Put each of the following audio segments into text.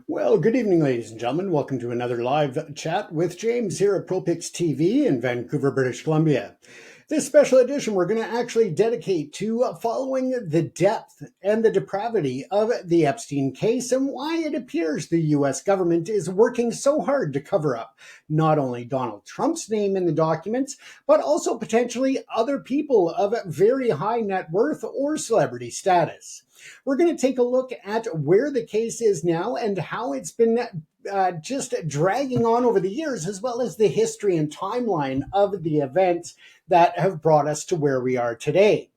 Well, good evening, ladies and gentlemen. Welcome to another live chat with James here at ProPix TV in Vancouver, British Columbia. This special edition we're going to actually dedicate to following the depth and the depravity of the Epstein case and why it appears the U.S. government is working so hard to cover up not only Donald Trump's name in the documents, but also potentially other people of very high net worth or celebrity status. We're going to take a look at where the case is now and how it's been just dragging on over the years, as well as the history and timeline of the events that have brought us to where we are today.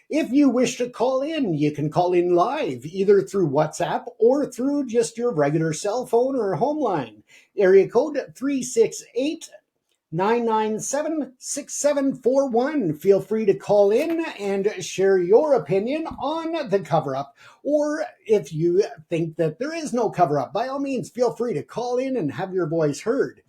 If you wish to call in, you can call in live, either through WhatsApp or through just your regular cell phone or home line. Area code 368 997 6741. Feel free to call in and share your opinion on the cover up. Or if you think that there is no cover up, by all means, feel free to call in and have your voice heard.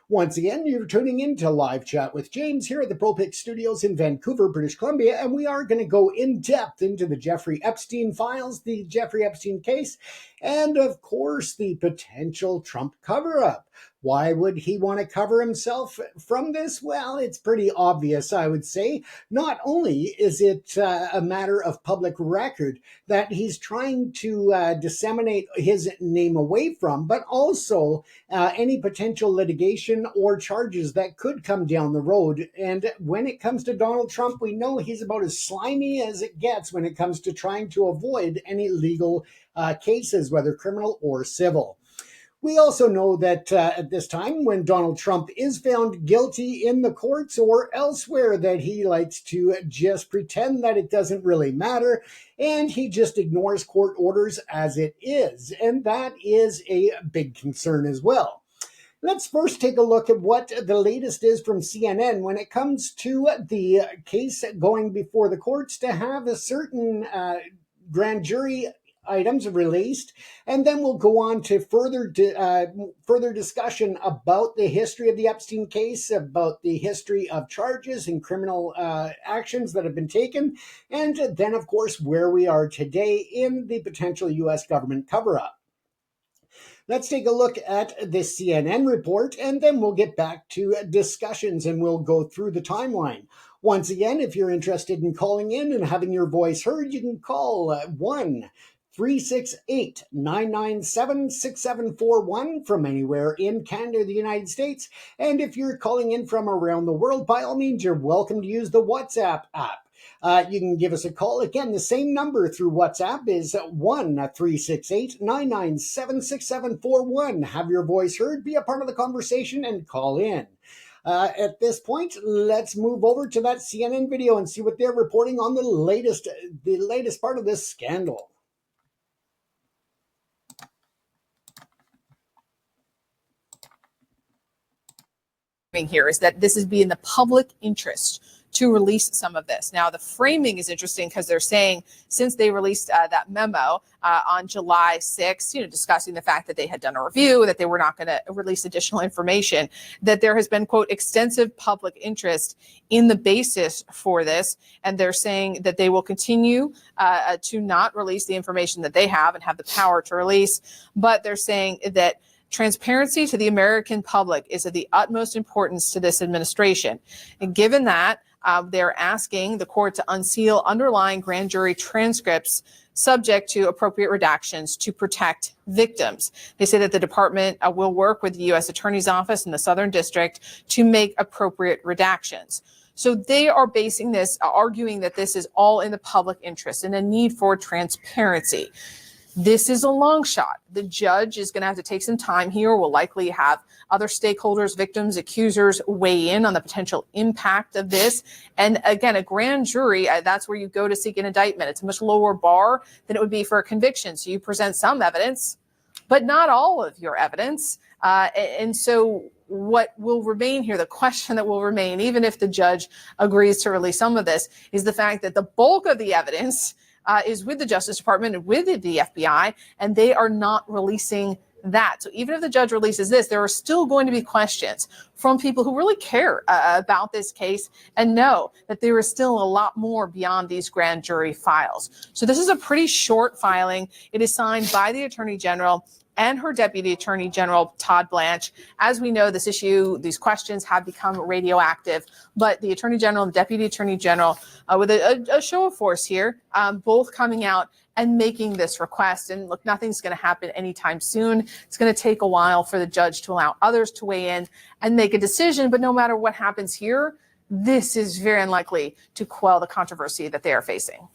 Once again, you're tuning in to Live Chat with James here at the ProPix Studios in Vancouver, British Columbia, and we are going to go in depth into the Jeffrey Epstein files, the Jeffrey Epstein case, and of course, the potential Trump cover-up. Why would he want to cover himself from this? Well, it's pretty obvious, I would say. Not only is it a matter of public record that he's trying to disseminate his name away from, but also any potential litigation or charges that could come down the road. And when it comes to Donald Trump, we know he's about as slimy as it gets when it comes to trying to avoid any legal cases, whether criminal or civil. We also know that at this time, when Donald Trump is found guilty in the courts or elsewhere, that he likes to just pretend that it doesn't really matter, and he just ignores court orders as it is. And that is a big concern as well. Let's first take a look at what the latest is from CNN when it comes to the case going before the courts to have a certain grand jury items released, and then we'll go on to further discussion about the history of the Epstein case, about the history of charges and criminal actions that have been taken, and then, of course, where we are today in the potential U.S. government cover-up. Let's take a look at the CNN report, and then we'll get back to discussions and we'll go through the timeline. Once again, if you're interested in calling in and having your voice heard, you can call 1-368-997-6741 from anywhere in Canada or the United States. And if you're calling in from around the world, by all means, you're welcome to use the WhatsApp app. You can give us a call. Again, the same number through WhatsApp is 1-368-997-6741. Have your voice heard, be a part of the conversation, and call in. At this point, let's move over to that CNN video and see what they're reporting on the latest part of this scandal. Here is that this is be in the public interest to release some of this. Now, the framing is interesting because they're saying since they released that memo on July 6th, discussing the fact that they had done a review, that they were not going to release additional information, that there has been, quote, extensive public interest in the basis for this. And they're saying that they will continue to not release the information that they have and have the power to release. But they're saying that transparency to the American public is of the utmost importance to this administration. And given that, they're asking the court to unseal underlying grand jury transcripts subject to appropriate redactions to protect victims. They say that the department will work with the U.S. Attorney's Office in the Southern District to make appropriate redactions. So they are basing this, arguing that this is all in the public interest and a need for transparency. This is a long shot. The judge is going to have to take some time here. We'll likely have other stakeholders, victims, accusers weigh in on the potential impact of this. And again, a grand jury, that's where you go to seek an indictment. It's a much lower bar than it would be for a conviction. So you present some evidence, but not all of your evidence. And so what will remain here, the question that will remain, even if the judge agrees to release some of this, is the fact that the bulk of the evidence is with the Justice Department and with the FBI, and they are not releasing that. So even if the judge releases this, there are still going to be questions from people who really care about this case and know that there is still a lot more beyond these grand jury files. So this is a pretty short filing. It is signed by the Attorney General, and her Deputy Attorney General, Todd Blanche. As we know, this issue, these questions have become radioactive, but the Attorney General and Deputy Attorney General, with a show of force here, both coming out and making this request. And look, nothing's going to happen anytime soon. It's going to take a while for the judge to allow others to weigh in and make a decision. But no matter what happens here, this is very unlikely to quell the controversy that they are facing.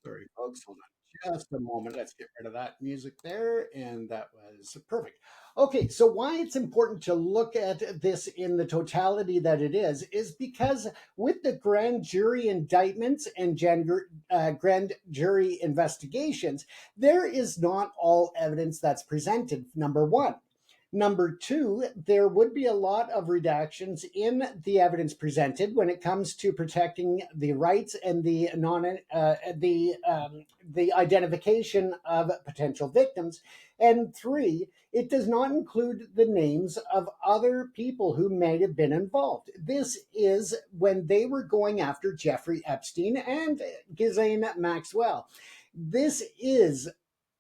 Sorry, folks. Hold on just a moment. Let's get rid of that music there. And that was perfect. Okay, so why it's important to look at this in the totality that it is because with the grand jury indictments and grand jury investigations, there is not all evidence that's presented, number one. Number two, there would be a lot of redactions in the evidence presented when it comes to protecting the rights and the identification of potential victims. And three, it does not include the names of other people who may have been involved. This is when they were going after Jeffrey Epstein and Ghislaine Maxwell. This is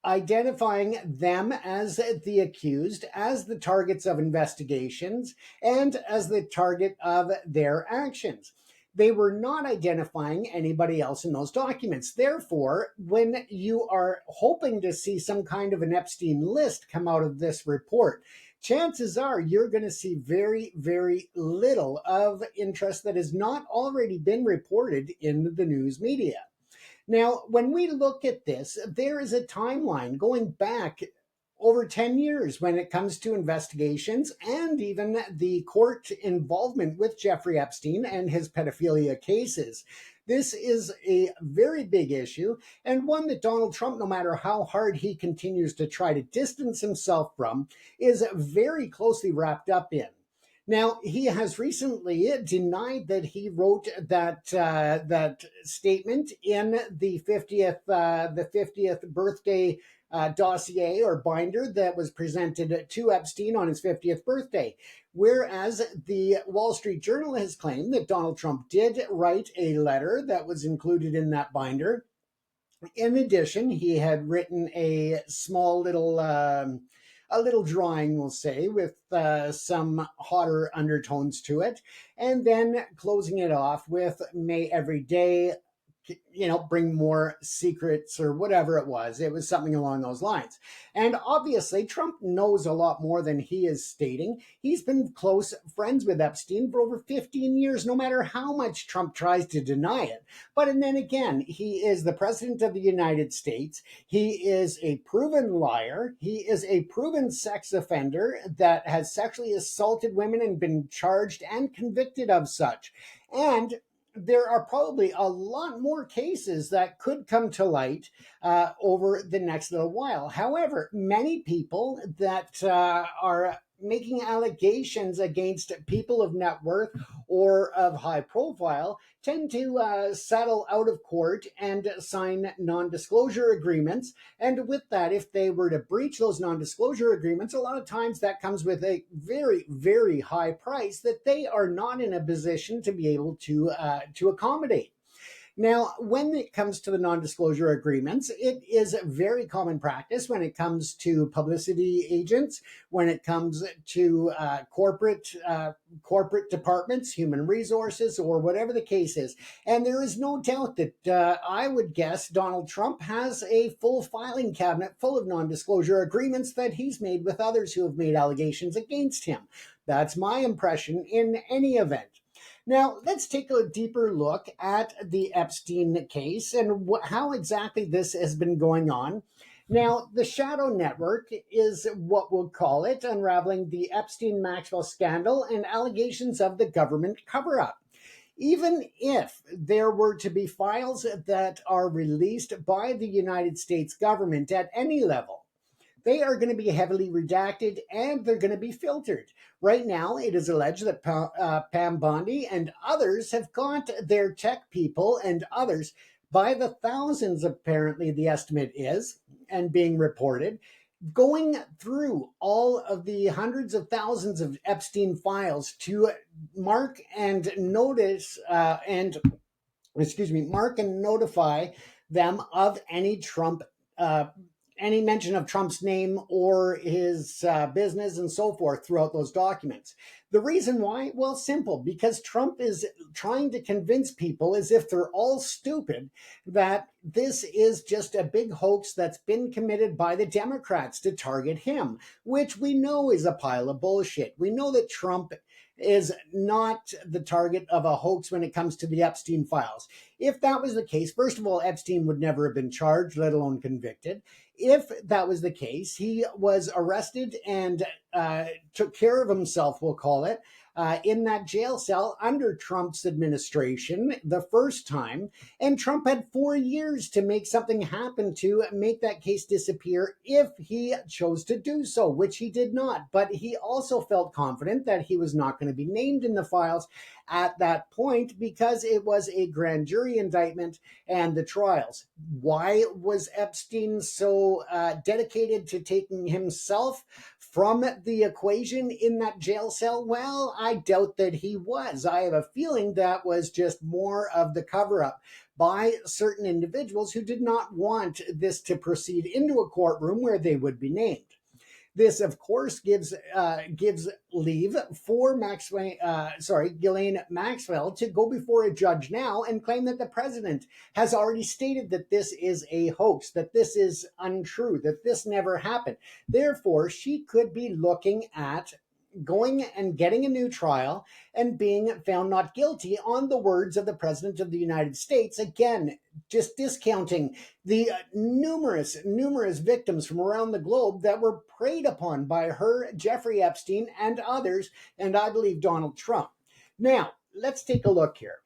identifying them as the accused, as the targets of investigations, and as the target of their actions. They were not identifying anybody else in those documents. Therefore, when you are hoping to see some kind of an Epstein list come out of this report, chances are you're going to see very, very little of interest that has not already been reported in the news media. Now, when we look at this, there is a timeline going back over 10 years when it comes to investigations and even the court involvement with Jeffrey Epstein and his pedophilia cases. This is a very big issue and one that Donald Trump, no matter how hard he continues to try to distance himself from, is very closely wrapped up in. Now, he has recently denied that he wrote that statement in the 50th birthday dossier or binder that was presented to Epstein on his 50th birthday. Whereas the Wall Street Journal has claimed that Donald Trump did write a letter that was included in that binder. In addition, he had written a small little a little drawing, we'll say, with some hotter undertones to it, and then closing it off with "May every day, bring more secrets," or whatever it was. It was something along those lines. And obviously, Trump knows a lot more than he is stating. He's been close friends with Epstein for over 15 years, no matter how much Trump tries to deny it. But and then again, he is the president of the United States. He is a proven liar. He is a proven sex offender that has sexually assaulted women and been charged and convicted of such. And there are probably a lot more cases that could come to light over the next little while. However, many people that are making allegations against people of net worth or of high profile tend to settle out of court and sign non-disclosure agreements. And with that, if they were to breach those non-disclosure agreements, a lot of times that comes with a very, very high price that they are not in a position to be able to accommodate. Now, when it comes to the non-disclosure agreements, it is very common practice when it comes to publicity agents, when it comes to corporate departments, human resources, or whatever the case is. And there is no doubt that I would guess Donald Trump has a full filing cabinet full of non-disclosure agreements that he's made with others who have made allegations against him. That's my impression in any event. Now, let's take a deeper look at the Epstein case and how exactly this has been going on. Now, the Shadow Network is what we'll call it, unraveling the Epstein-Maxwell scandal and allegations of the government cover-up. Even if there were to be files that are released by the United States government at any level, they are going to be heavily redacted and they're going to be filtered. Right now, it is alleged that Pam Bondi and others have got their tech people and others by the thousands, apparently, the estimate is, and being reported, Going through all of the hundreds of thousands of Epstein files to mark and notice mark and notify them of uh, any mention of Trump's name or his business and so forth throughout those documents. The reason why? Well, simple, because Trump is trying to convince people, as if they're all stupid, that this is just a big hoax that's been committed by the Democrats to target him, which we know is a pile of bullshit. We know that Trump is not the target of a hoax when it comes to the Epstein files. If that was the case, first of all, Epstein would never have been charged, let alone convicted. If that was the case, he was arrested and took care of himself, we'll call it, in that jail cell under Trump's administration the first time. And Trump had 4 years to make something happen to make that case disappear if he chose to do so, which he did not. But he also felt confident that he was not going to be named in the files at that point because it was a grand jury indictment and the trials. Why was Epstein so dedicated to taking himself from the equation in that jail cell? Well, I doubt that he was. I have a feeling that was just more of the cover up by certain individuals who did not want this to proceed into a courtroom where they would be named. This, of course, gives leave for Ghislaine Maxwell to go before a judge now and claim that the president has already stated that this is a hoax, that this is untrue, that this never happened. Therefore, she could be looking at going and getting a new trial and being found not guilty on the words of the President of the United States. Again, just discounting the numerous victims from around the globe that were preyed upon by her, Jeffrey Epstein, and others, and I believe Donald Trump. Now, let's take a look here.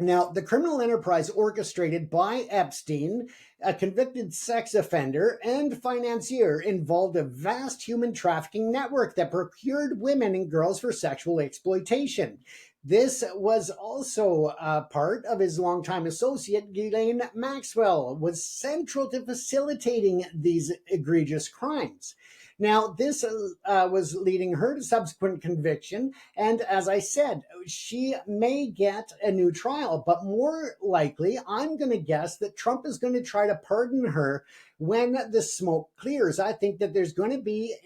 Now, the criminal enterprise orchestrated by Epstein, a convicted sex offender and financier, involved a vast human trafficking network that procured women and girls for sexual exploitation. This was also part of his longtime associate, Ghislaine Maxwell, was central to facilitating these egregious crimes. Now, this was leading her to subsequent conviction. And as I said, she may get a new trial, but more likely, I'm going to guess that Trump is going to try to pardon her when the smoke clears. I think that there's going to be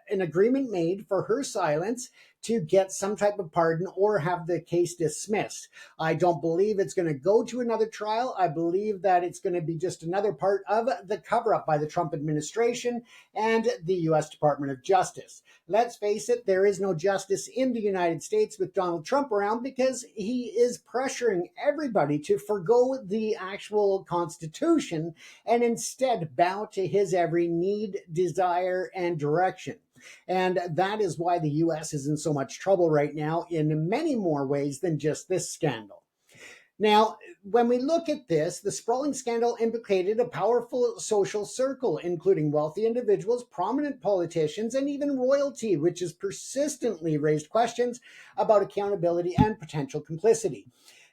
an agreement made for her silence to get some type of pardon or have the case dismissed. I don't believe it's going to go to another trial. I believe that it's going to be just another part of the cover-up by the Trump administration and the U.S. Department of Justice. Let's face it, there is no justice in the United States with Donald Trump around because he is pressuring everybody to forgo the actual Constitution and instead bow to his every need, desire, and direction. And that is why the U.S. is in so much trouble right now in many more ways than just this scandal. Now, when we look at this, the sprawling scandal implicated a powerful social circle, including wealthy individuals, prominent politicians, and even royalty, which has persistently raised questions about accountability and potential complicity.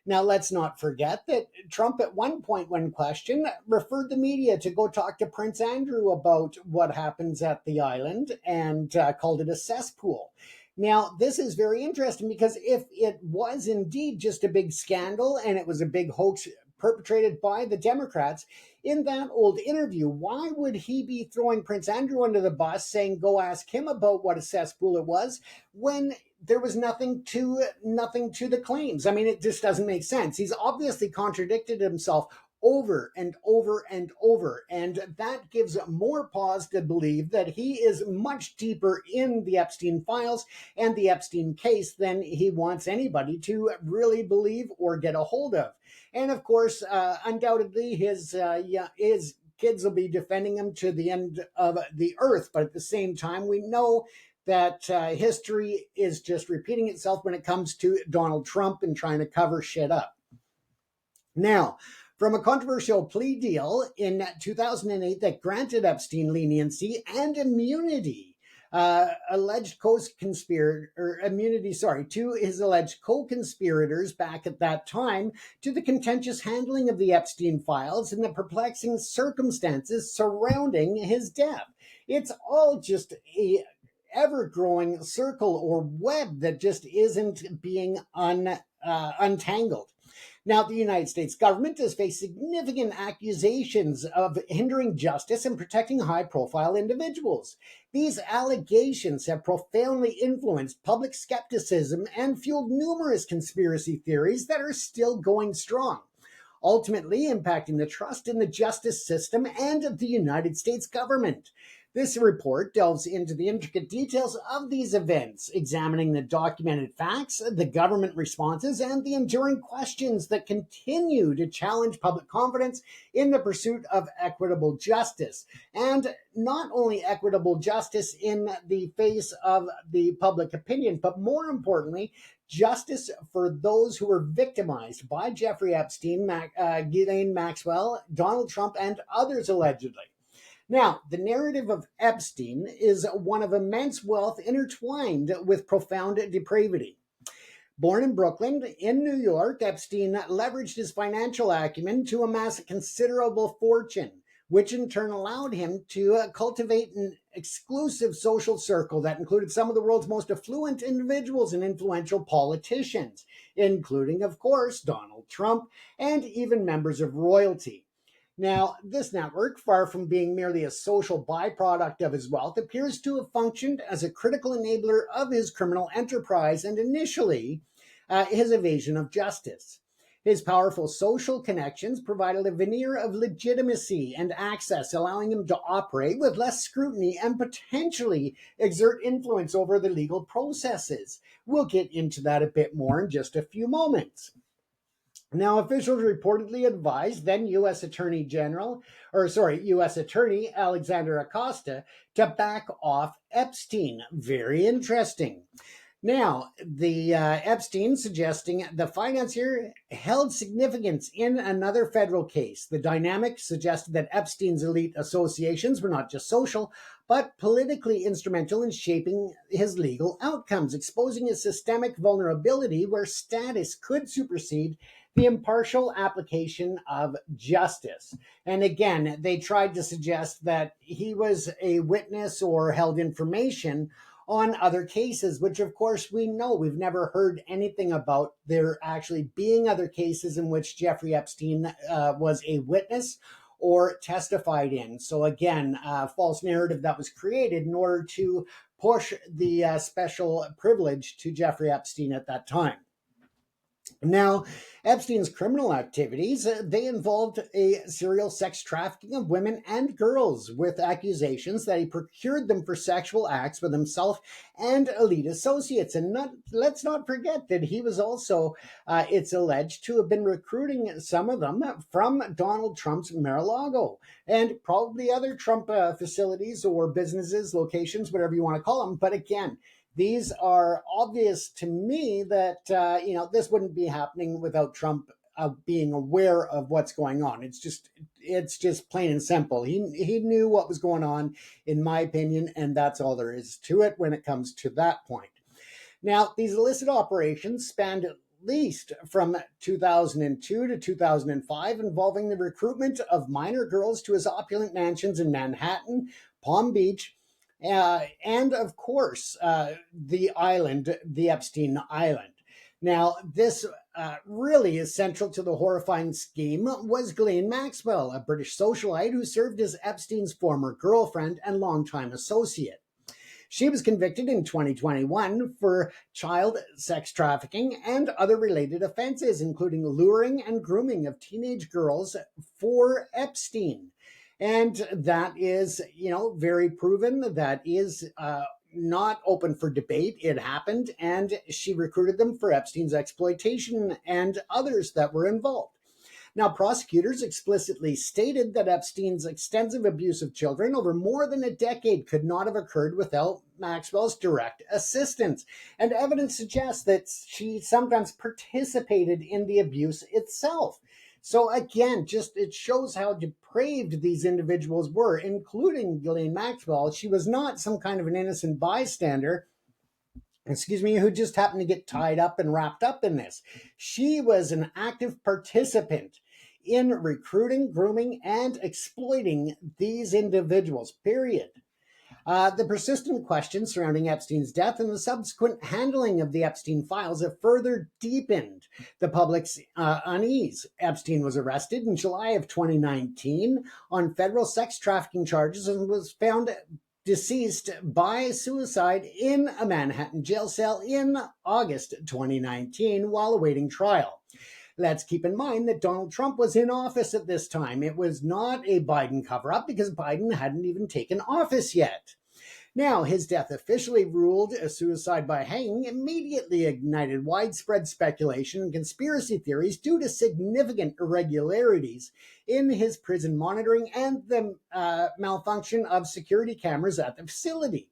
Now, let's not forget that Trump, at one point, when questioned, referred the media to go talk to Prince Andrew about what happens at the island and called it a cesspool. Now, this is very interesting because if it was indeed just a big scandal and it was a big hoax perpetrated by the Democrats, in that old interview, why would he be throwing Prince Andrew under the bus saying, go ask him about what a cesspool it was, when there was nothing to the claims? I mean, it just doesn't make sense. He's obviously contradicted himself over and over and over. And that gives more pause to believe that he is much deeper in the Epstein files and the Epstein case than he wants anybody to really believe or get a hold of. And of course, undoubtedly, his kids will be defending him to the end of the earth. But at the same time, we know that history is just repeating itself when it comes to Donald Trump and trying to cover shit up. Now, from a controversial plea deal in 2008 that granted Epstein leniency and immunity alleged co-conspirator or immunity, to his alleged co-conspirators back at that time, to the contentious handling of the Epstein files and the perplexing circumstances surrounding his death. It's all just a ever-growing circle or web that just isn't being untangled. Now, the United States government has faced significant accusations of hindering justice and protecting high profile individuals. These allegations have profoundly influenced public skepticism and fueled numerous conspiracy theories that are still going strong, ultimately impacting the trust in the justice system and the United States government. This report delves into the intricate details of these events, examining the documented facts, the government responses, and the enduring questions that continue to challenge public confidence in the pursuit of equitable justice. And not only equitable justice in the face of the public opinion, but more importantly, justice for those who were victimized by Jeffrey Epstein, Ghislaine Maxwell, Donald Trump, and others allegedly. Now, the narrative of Epstein is one of immense wealth intertwined with profound depravity. Born in Brooklyn, in New York, Epstein leveraged his financial acumen to amass a considerable fortune, which in turn allowed him to cultivate an exclusive social circle that included some of the world's most affluent individuals and influential politicians, including, of course, Donald Trump and even members of royalty. Now, this network, far from being merely a social byproduct of his wealth, appears to have functioned as a critical enabler of his criminal enterprise and initially his evasion of justice. His powerful social connections provided a veneer of legitimacy and access, allowing him to operate with less scrutiny and potentially exert influence over the legal processes. We'll get into that a bit more in just a few moments. Now, officials reportedly advised then U.S. U.S. Attorney Alexander Acosta to back off Epstein. Very interesting. Now, the Epstein suggesting the financier held significance in another federal case. The dynamic suggested that Epstein's elite associations were not just social, but politically instrumental in shaping his legal outcomes, exposing a systemic vulnerability where status could supersede the impartial application of justice. And again, they tried to suggest that he was a witness or held information on other cases, which of course we know. We've never heard anything about there actually being other cases in which Jeffrey Epstein was a witness or testified in. So again, false narrative that was created in order to push the special privilege to Jeffrey Epstein at that time. Now, Epstein's criminal activities, they involved a serial sex trafficking of women and girls with accusations that he procured them for sexual acts with himself and elite associates. And let's not forget that he was also, it's alleged, to have been recruiting some of them from Donald Trump's Mar-a-Lago and probably other Trump facilities or businesses, locations, whatever you want to call them. But again, these are obvious to me that, this wouldn't be happening without Trump being aware of what's going on. It's just plain and simple. He knew what was going on, in my opinion, and that's all there is to it when it comes to that point. Now, these illicit operations spanned at least from 2002 to 2005, involving the recruitment of minor girls to his opulent mansions in Manhattan, Palm Beach, and of course, the Epstein Island. Now, this really is central to the horrifying scheme was Ghislaine Maxwell, a British socialite who served as Epstein's former girlfriend and longtime associate. She was convicted in 2021 for child sex trafficking and other related offenses, including luring and grooming of teenage girls for Epstein. And that is, very proven. That is not open for debate. It happened, and she recruited them for Epstein's exploitation and others that were involved. Now, prosecutors explicitly stated that Epstein's extensive abuse of children over more than a decade could not have occurred without Maxwell's direct assistance. And evidence suggests that she sometimes participated in the abuse itself. So again, just it shows how depraved these individuals were, including Ghislaine Maxwell. She was not some kind of an innocent bystander, who just happened to get tied up and wrapped up in this. She was an active participant in recruiting, grooming, and exploiting these individuals, period. The persistent questions surrounding Epstein's death and the subsequent handling of the Epstein files have further deepened the public's unease. Epstein was arrested in July of 2019 on federal sex trafficking charges and was found deceased by suicide in a Manhattan jail cell in August 2019 while awaiting trial. Let's keep in mind that Donald Trump was in office at this time. It was not a Biden cover-up because Biden hadn't even taken office yet. Now, his death, officially ruled a suicide by hanging, immediately ignited widespread speculation and conspiracy theories due to significant irregularities in his prison monitoring and the malfunction of security cameras at the facility.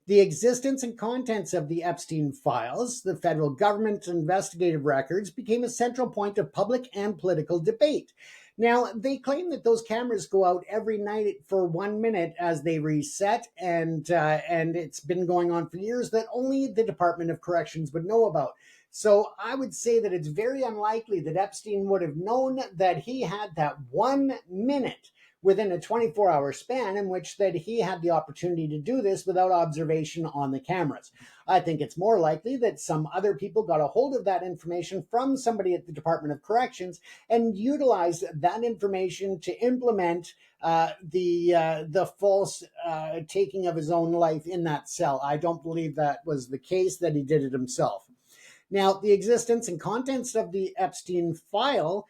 The existence and contents of the Epstein files, the federal government's investigative records, became a central point of public and political debate. Now, they claim that those cameras go out every night for 1 minute as they reset, and it's been going on for years that only the Department of Corrections would know about. So I would say that it's very unlikely that Epstein would have known that he had that 1 minute within a 24-hour span in which that he had the opportunity to do this without observation on the cameras. I think it's more likely that some other people got a hold of that information from somebody at the Department of Corrections and utilized that information to implement the false taking of his own life in that cell. I don't believe that was the case, that he did it himself. Now, the existence and contents of the Epstein file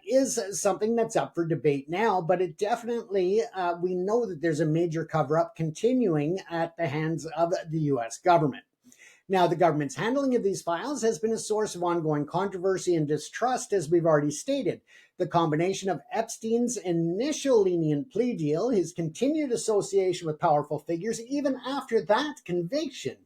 is something that's up for debate now, but it definitely, we know that there's a major cover-up continuing at the hands of the U.S. government. Now, the government's handling of these files has been a source of ongoing controversy and distrust, as we've already stated. The combination of Epstein's initial lenient plea deal, his continued association with powerful figures, even after that conviction,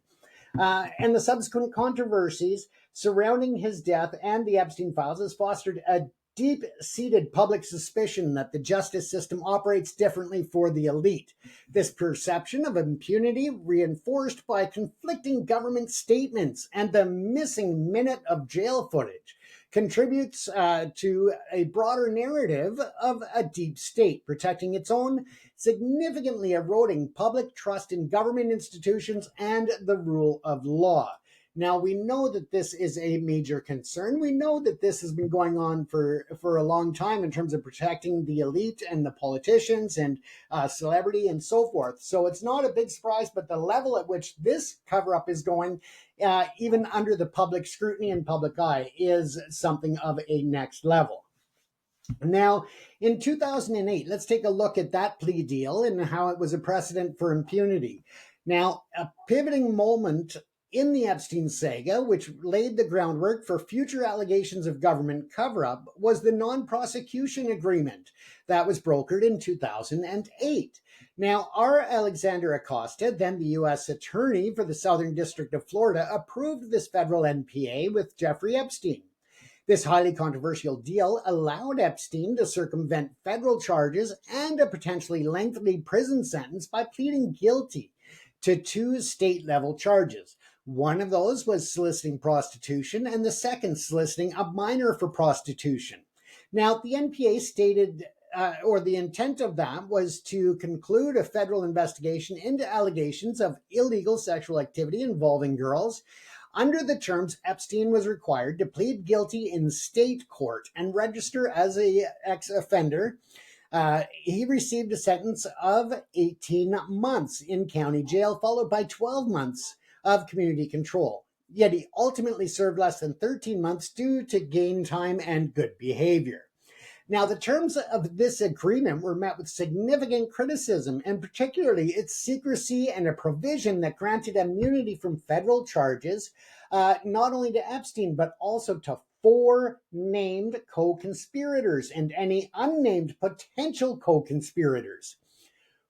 and the subsequent controversies surrounding his death and the Epstein files has fostered a deep-seated public suspicion that the justice system operates differently for the elite. This perception of impunity, reinforced by conflicting government statements and the missing minute of jail footage, contributes to a broader narrative of a deep state protecting its own, significantly eroding public trust in government institutions and the rule of law. Now, we know that this is a major concern. We know that this has been going on for a long time in terms of protecting the elite and the politicians and celebrity and so forth. So it's not a big surprise, but the level at which this cover-up is going, even under the public scrutiny and public eye, is something of a next level. Now, in 2008, let's take a look at that plea deal and how it was a precedent for impunity. Now, a pivoting moment in the Epstein saga, which laid the groundwork for future allegations of government cover-up, was the non-prosecution agreement that was brokered in 2008. Now, R. Alexander Acosta, then the U.S. Attorney for the Southern District of Florida, approved this federal NPA with Jeffrey Epstein. This highly controversial deal allowed Epstein to circumvent federal charges and a potentially lengthy prison sentence by pleading guilty to 2 state-level charges. One of those was soliciting prostitution, and the second soliciting a minor for prostitution. Now, the NPA stated, or the intent of that was to conclude a federal investigation into allegations of illegal sexual activity involving girls. Under the terms, Epstein was required to plead guilty in state court and register as an ex-offender. He received a sentence of 18 months in county jail, followed by 12 months of community control. Yet he ultimately served less than 13 months due to gain time and good behavior. Now, the terms of this agreement were met with significant criticism, and particularly its secrecy and a provision that granted immunity from federal charges, not only to Epstein, but also to 4 named co-conspirators and any unnamed potential co-conspirators.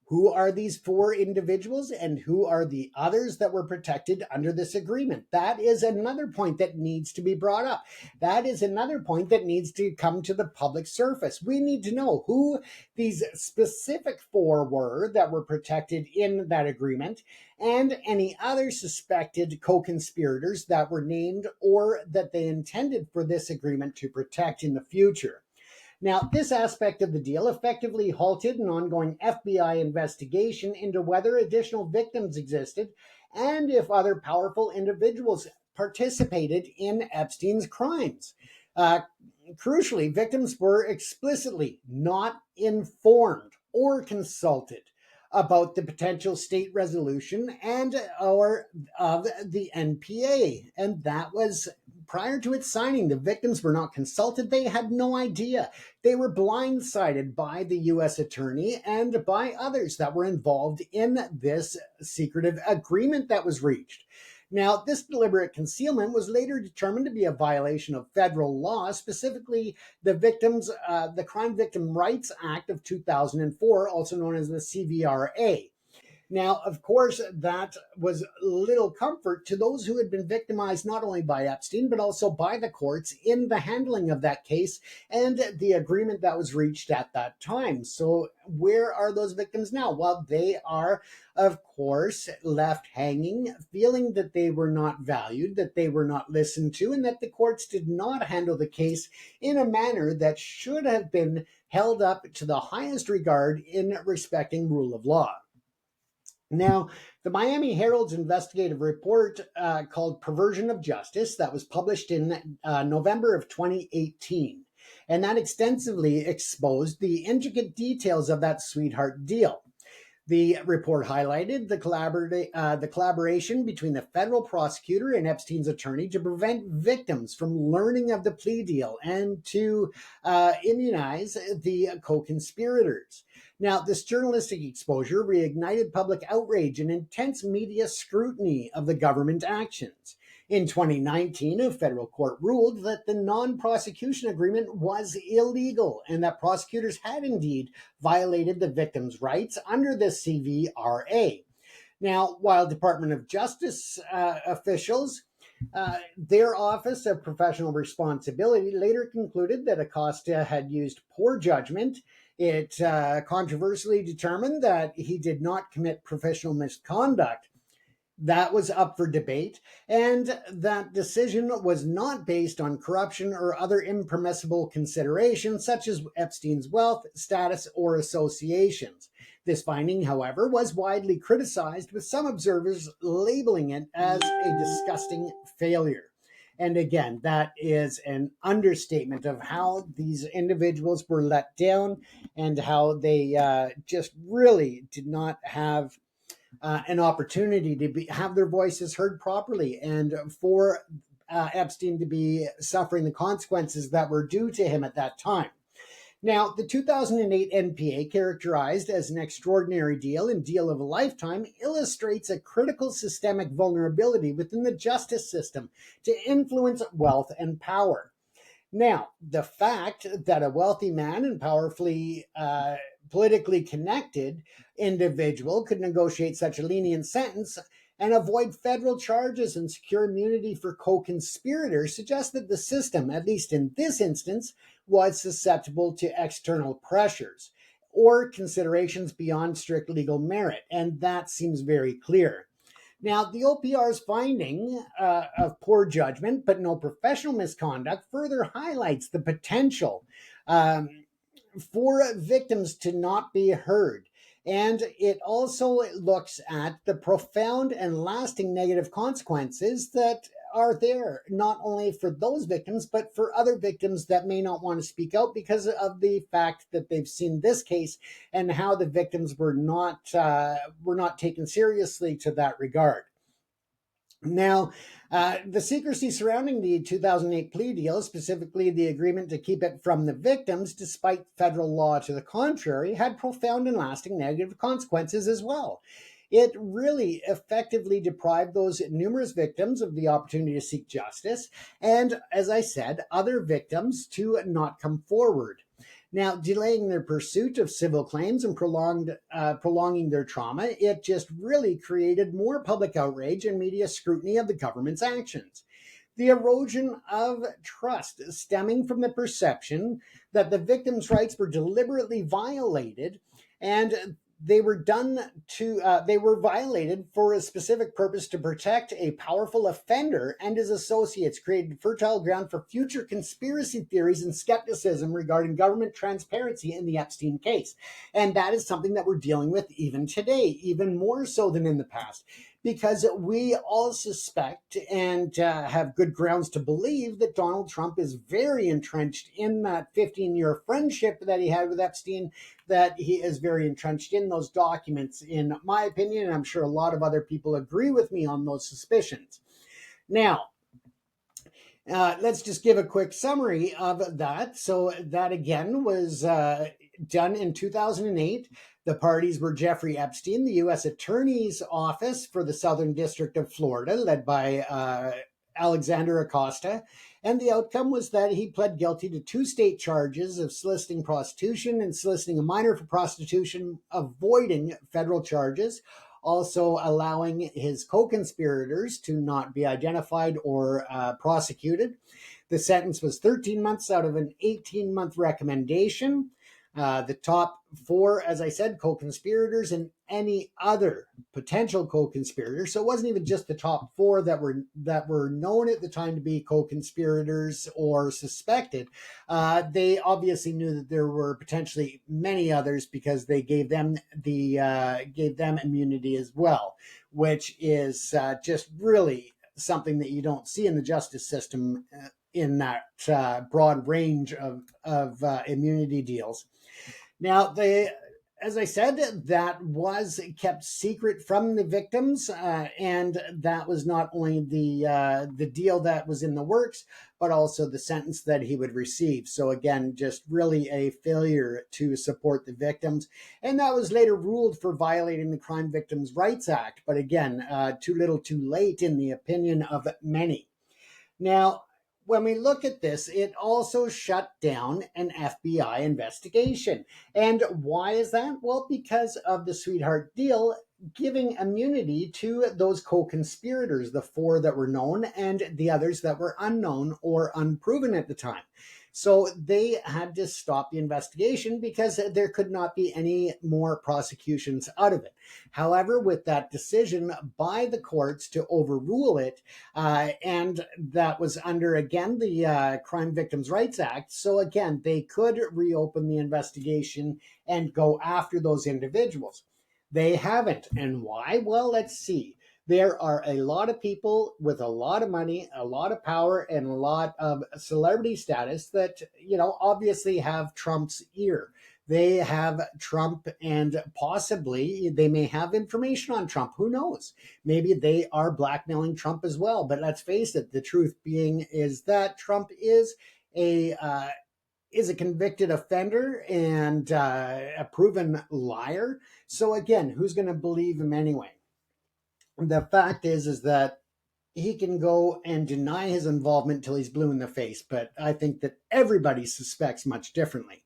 Who are these four individuals and who are the others that were protected under this agreement? That is another point that needs to be brought up. That is another point that needs to come to the public surface. We need to know who these specific four were that were protected in that agreement, and any other suspected co-conspirators that were named or that they intended for this agreement to protect in the future. Now, this aspect of the deal effectively halted an ongoing FBI investigation into whether additional victims existed and if other powerful individuals participated in Epstein's crimes. Uh, Crucially, victims were explicitly not informed or consulted about the potential state resolution and or of the NPA, and that was prior to its signing. The victims were not consulted. They had no idea. They were blindsided by the U.S. attorney and by others that were involved in this secretive agreement that was reached. Now, this deliberate concealment was later determined to be a violation of federal law, specifically the Crime Victim Rights Act of 2004, also known as the CVRA. Now, of course, that was little comfort to those who had been victimized not only by Epstein, but also by the courts in the handling of that case and the agreement that was reached at that time. So, where are those victims now? Well, they are, of course, left hanging, feeling that they were not valued, that they were not listened to, and that the courts did not handle the case in a manner that should have been held up to the highest regard in respecting rule of law. Now, the Miami Herald's investigative report called Perversion of Justice that was published in November of 2018, and that extensively exposed the intricate details of that sweetheart deal. The report highlighted the collaboration between the federal prosecutor and Epstein's attorney to prevent victims from learning of the plea deal and to immunize the co-conspirators. Now, this journalistic exposure reignited public outrage and intense media scrutiny of the government actions. In 2019, a federal court ruled that the non-prosecution agreement was illegal and that prosecutors had indeed violated the victims' rights under the CVRA. Now, while Department of Justice officials, their Office of Professional Responsibility later concluded that Acosta had used poor judgment. It controversially determined that he did not commit professional misconduct. That was up for debate, and that decision was not based on corruption or other impermissible considerations such as Epstein's wealth, status, or associations. This finding, however, was widely criticized, with some observers labeling it as a disgusting failure. And again, that is an understatement of how these individuals were let down and how they just really did not have an opportunity to have their voices heard properly, and for Epstein to be suffering the consequences that were due to him at that time. Now, the 2008 NPA, characterized as an extraordinary deal and deal of a lifetime, illustrates a critical systemic vulnerability within the justice system to influence wealth and power. Now, the fact that a wealthy man and powerfully politically connected individual could negotiate such a lenient sentence and avoid federal charges and secure immunity for co-conspirators suggests that the system, at least in this instance, was susceptible to external pressures or considerations beyond strict legal merit, and that seems very clear. Now, the OPR's finding of poor judgment but no professional misconduct further highlights the potential for victims to not be heard. And it also looks at the profound and lasting negative consequences that are there, not only for those victims, but for other victims that may not want to speak out because of the fact that they've seen this case and how the victims were not taken seriously to that regard. Now, the secrecy surrounding the 2008 plea deal, specifically the agreement to keep it from the victims, despite federal law to the contrary, had profound and lasting negative consequences as well. It really effectively deprived those numerous victims of the opportunity to seek justice, and, as I said, other victims to not come forward. Now, delaying their pursuit of civil claims and prolonging their trauma, it just really created more public outrage and media scrutiny of the government's actions. The erosion of trust stemming from the perception that the victims' rights were deliberately violated, and they were violated for a specific purpose to protect a powerful offender and his associates, created fertile ground for future conspiracy theories and skepticism regarding government transparency in the Epstein case. And that is something that we're dealing with even today, even more so than in the past, because we all suspect and have good grounds to believe that Donald Trump is very entrenched in that 15-year friendship that he had with Epstein, that he is very entrenched in those documents, in my opinion, and I'm sure a lot of other people agree with me on those suspicions. Now, let's just give a quick summary of that. So that again was done in 2008. The parties were Jeffrey Epstein, the U.S. Attorney's Office for the Southern District of Florida, led by Alexander Acosta. And the outcome was that he pled guilty to 2 state charges of soliciting prostitution and soliciting a minor for prostitution, avoiding federal charges, also allowing his co-conspirators to not be identified or prosecuted. The sentence was 13 months out of an 18-month recommendation. The top 4, as I said, co-conspirators and any other potential co-conspirators. So it wasn't even just the top 4 that were known at the time to be co-conspirators or suspected. They obviously knew that there were potentially many others because they gave them immunity as well, which is just really something that you don't see in the justice system in that broad range of immunity deals. Now, as I said, that was kept secret from the victims, and that was not only the deal that was in the works, but also the sentence that he would receive. So again, just really a failure to support the victims, and that was later ruled for violating the Crime Victims' Rights Act. But again, too little, too late, in the opinion of many. Now, when we look at this, it also shut down an FBI investigation. And why is that? Well, because of the sweetheart deal giving immunity to those co-conspirators, the 4 that were known and the others that were unknown or unproven at the time. So they had to stop the investigation because there could not be any more prosecutions out of it. However, with that decision by the courts to overrule it, and that was under, again, the Crime Victims' Rights Act. So again, they could reopen the investigation and go after those individuals. They haven't. And why? Well, let's see. There are a lot of people with a lot of money, a lot of power, and a lot of celebrity status that, obviously have Trump's ear. They have Trump, and possibly they may have information on Trump. Who knows? Maybe they are blackmailing Trump as well. But let's face it, the truth being is that Trump is a convicted offender and a proven liar. So again, who's going to believe him anyway? The fact is that he can go and deny his involvement till he's blue in the face, but I think that everybody suspects much differently.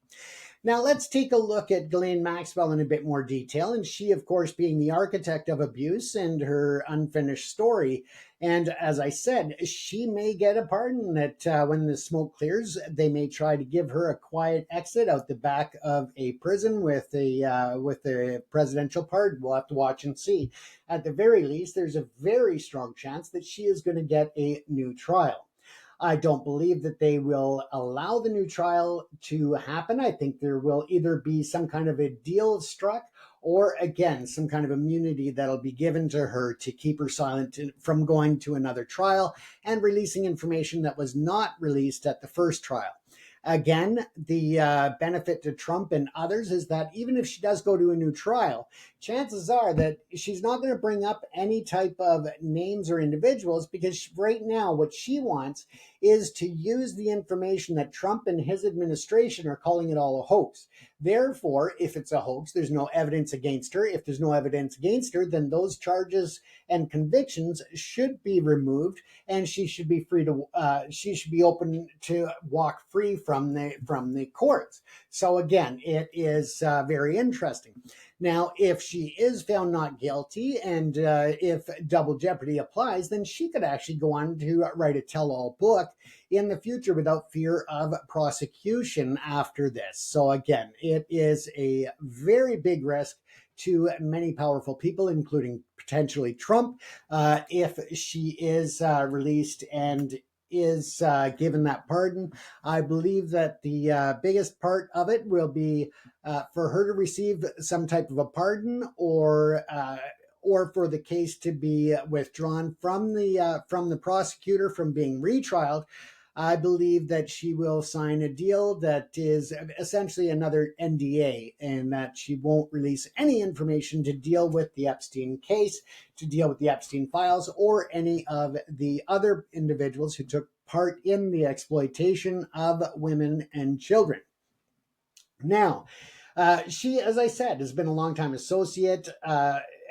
Now, let's take a look at Ghislaine Maxwell in a bit more detail, and she, of course, being the architect of abuse and her unfinished story. And as I said, she may get a pardon that when the smoke clears, they may try to give her a quiet exit out the back of a prison with a presidential pardon. We'll have to watch and see. At the very least, there's a very strong chance that she is going to get a new trial. I don't believe that they will allow the new trial to happen. I think there will either be some kind of a deal struck or, again, some kind of immunity that'll be given to her to keep her silent from going to another trial and releasing information that was not released at the first trial. Again, the benefit to Trump and others is that even if she does go to a new trial, chances are that she's not going to bring up any type of names or individuals, because right now what she wants is to use the information that Trump and his administration are calling it all a hoax. Therefore, if it's a hoax, there's no evidence against her. If there's no evidence against her, then those charges and convictions should be removed, and she should be free to she should be open to walk free from the courts. So again, it is very interesting. Now, if she is found not guilty, and if double jeopardy applies, then she could actually go on to write a tell-all book in the future without fear of prosecution after this. So again, it is a very big risk to many powerful people, including potentially Trump, if she is released and is given that pardon. I believe that the biggest part of it will be for her to receive some type of a pardon, or for the case to be withdrawn from the prosecutor from being retrialed. I believe that she will sign a deal that is essentially another NDA, and that she won't release any information to deal with the Epstein case, to deal with the Epstein files, or any of the other individuals who took part in the exploitation of women and children. Now, she, as I said, has been a longtime associate,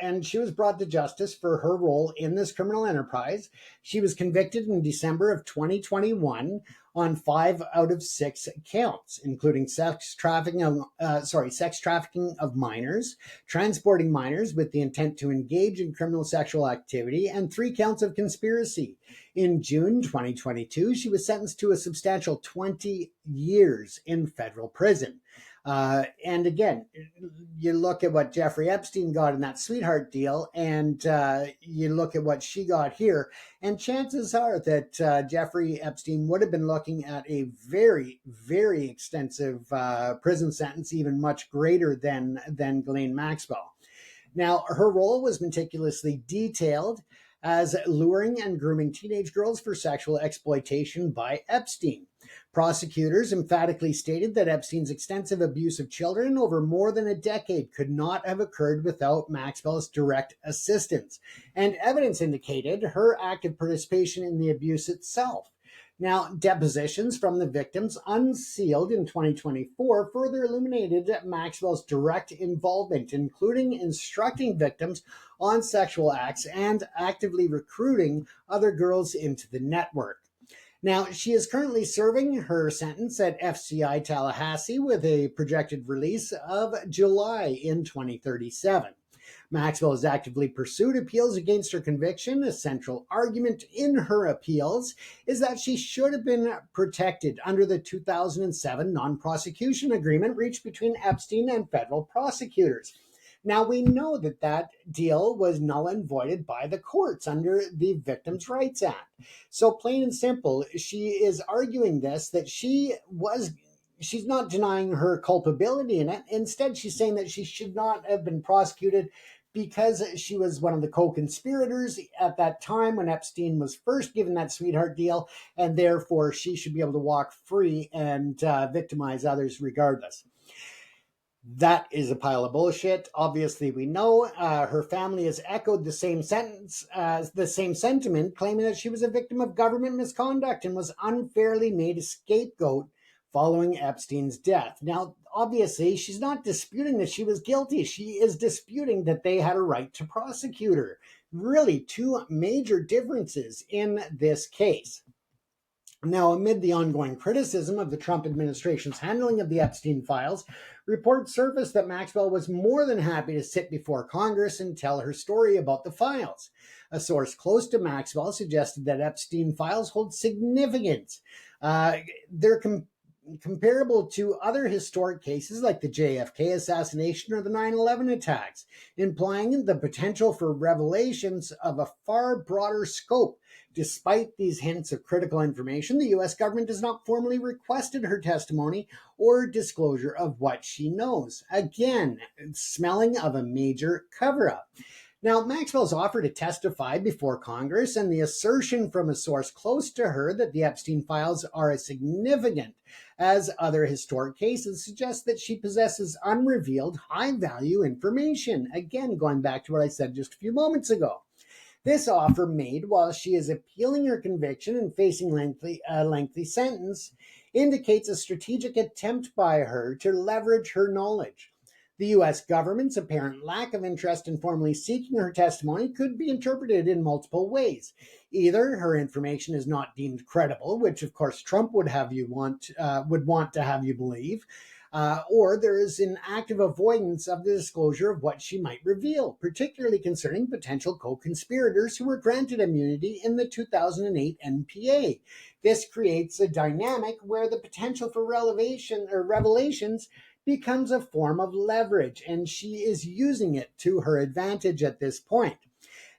and she was brought to justice for her role in this criminal enterprise. She was convicted in December of 2021 on 5 out of 6 counts, including sex trafficking of minors, transporting minors with the intent to engage in criminal sexual activity, and 3 counts of conspiracy. In June 2022, she was sentenced to a substantial 20 years in federal prison. And again, you look at what Jeffrey Epstein got in that sweetheart deal, and you look at what she got here, and chances are that Jeffrey Epstein would have been looking at a very, very extensive prison sentence, even much greater than Ghislaine Maxwell. Now, her role was meticulously detailed as luring and grooming teenage girls for sexual exploitation by Epstein. Prosecutors emphatically stated that Epstein's extensive abuse of children over more than a decade could not have occurred without Maxwell's direct assistance, and evidence indicated her active participation in the abuse itself. Now, depositions from the victims, unsealed in 2024, further illuminated Maxwell's direct involvement, including instructing victims on sexual acts and actively recruiting other girls into the network. Now, she is currently serving her sentence at FCI Tallahassee with a projected release of July in 2037. Maxwell has actively pursued appeals against her conviction. A central argument in her appeals is that she should have been protected under the 2007 non-prosecution agreement reached between Epstein and federal prosecutors. Now, we know that that deal was null and voided by the courts under the Victims' Rights Act. So plain and simple, she is arguing this, that she's not denying her culpability in it. Instead, she's saying that she should not have been prosecuted because she was one of the co-conspirators at that time when Epstein was first given that sweetheart deal, and therefore she should be able to walk free and victimize others regardless. That is a pile of bullshit. Obviously, we know her family has echoed the same sentiment, claiming that she was a victim of government misconduct and was unfairly made a scapegoat following Epstein's death. Now, obviously, she's not disputing that she was guilty. She is disputing that they had a right to prosecute her. Really, two major differences in this case. Now, amid the ongoing criticism of the Trump administration's handling of the Epstein files, reports surfaced that Maxwell was more than happy to sit before Congress and tell her story about the files. A source close to Maxwell suggested that Epstein files hold significance. They're comparable to other historic cases like the JFK assassination or the 9/11 attacks, implying the potential for revelations of a far broader scope. Despite these hints of critical information, the U.S. government has not formally requested her testimony or disclosure of what she knows. Again, smelling of a major cover-up. Now, Maxwell's offer to testify before Congress and the assertion from a source close to her that the Epstein files are as significant as other historic cases suggests that she possesses unrevealed, high value information. Again, going back to what I said just a few moments ago. This offer, made while she is appealing her conviction and facing a lengthy sentence, indicates a strategic attempt by her to leverage her knowledge. The U.S. government's apparent lack of interest in formally seeking her testimony could be interpreted in multiple ways. Either her information is not deemed credible, which of course Trump would would want to have you believe, or there is an active avoidance of the disclosure of what she might reveal, particularly concerning potential co-conspirators who were granted immunity in the 2008 NPA. This creates a dynamic where the potential for revelations becomes a form of leverage, and she is using it to her advantage at this point.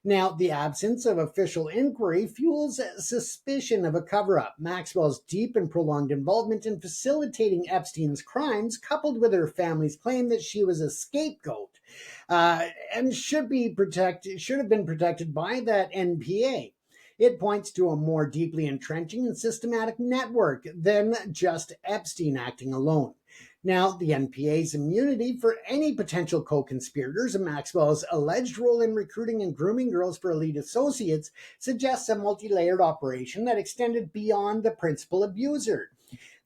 Now, the absence of official inquiry fuels suspicion of a cover up. Maxwell's deep and prolonged involvement in facilitating Epstein's crimes, coupled with her family's claim that she was a scapegoat and should have been protected by that NPA. It points to a more deeply entrenching and systematic network than just Epstein acting alone. Now, the NPA's immunity for any potential co-conspirators and Maxwell's alleged role in recruiting and grooming girls for elite associates suggests a multi-layered operation that extended beyond the principal abuser.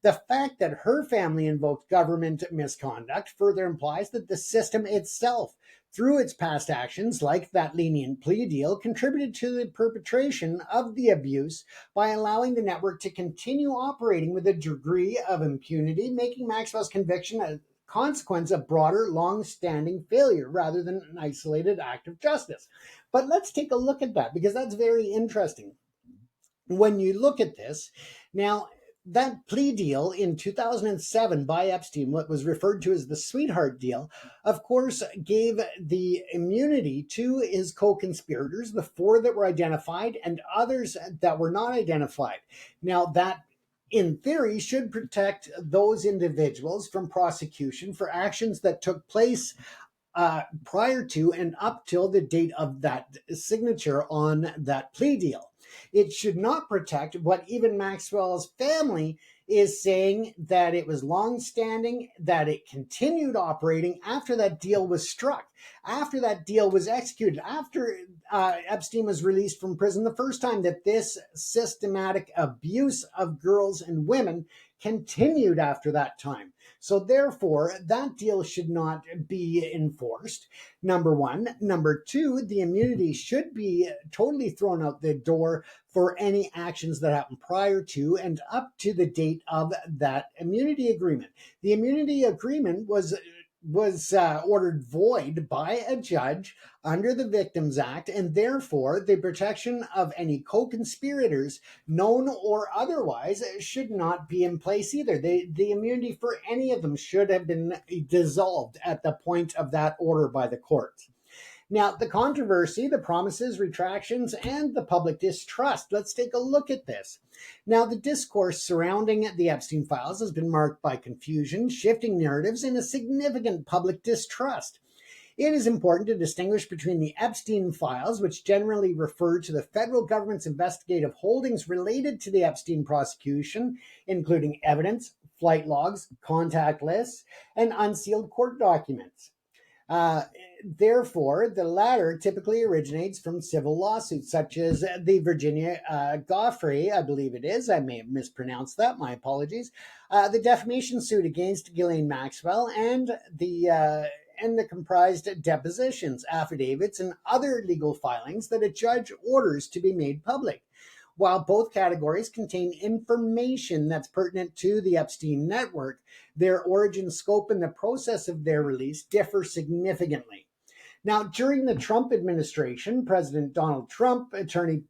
The fact that her family invoked government misconduct further implies that the system itself, through its past actions like that lenient plea deal, contributed to the perpetration of the abuse by allowing the network to continue operating with a degree of impunity, making Maxwell's conviction a consequence of broader, long-standing failure rather than an isolated act of justice. But let's take a look at that, because that's very interesting. When you look at this, now, that plea deal in 2007 by Epstein, what was referred to as the sweetheart deal, of course, gave the immunity to his co-conspirators, the 4 that were identified and others that were not identified. Now, that in theory should protect those individuals from prosecution for actions that took place prior to and up till the date of that signature on that plea deal. It should not protect what even Maxwell's family is saying, that it was long-standing, that it continued operating after that deal was struck, after that deal was executed, after Epstein was released from prison the first time, that this systematic abuse of girls and women continued after that time. So therefore, that deal should not be enforced, number one. Number two, the immunity should be totally thrown out the door for any actions that happened prior to and up to the date of that immunity agreement. The immunity agreement was ordered void by a judge under the Victims Act, and therefore the protection of any co-conspirators, known or otherwise, should not be in place either. The immunity for any of them should have been dissolved at the point of that order by the courts. Now, the controversy, the promises, retractions, and the public distrust. Let's take a look at this. Now, the discourse surrounding the Epstein files has been marked by confusion, shifting narratives, and a significant public distrust. It is important to distinguish between the Epstein files, which generally refer to the federal government's investigative holdings related to the Epstein prosecution, including evidence, flight logs, contact lists, and unsealed court documents. Therefore, the latter typically originates from civil lawsuits, such as the Virginia Goffrey, I believe it is. I may have mispronounced that. My apologies. The defamation suit against Ghislaine Maxwell and the comprised depositions, affidavits, and other legal filings that a judge orders to be made public. While both categories contain information that's pertinent to the Epstein network, their origin, scope, and the process of their release differ significantly. Now, during the Trump administration, President Donald Trump, Attorney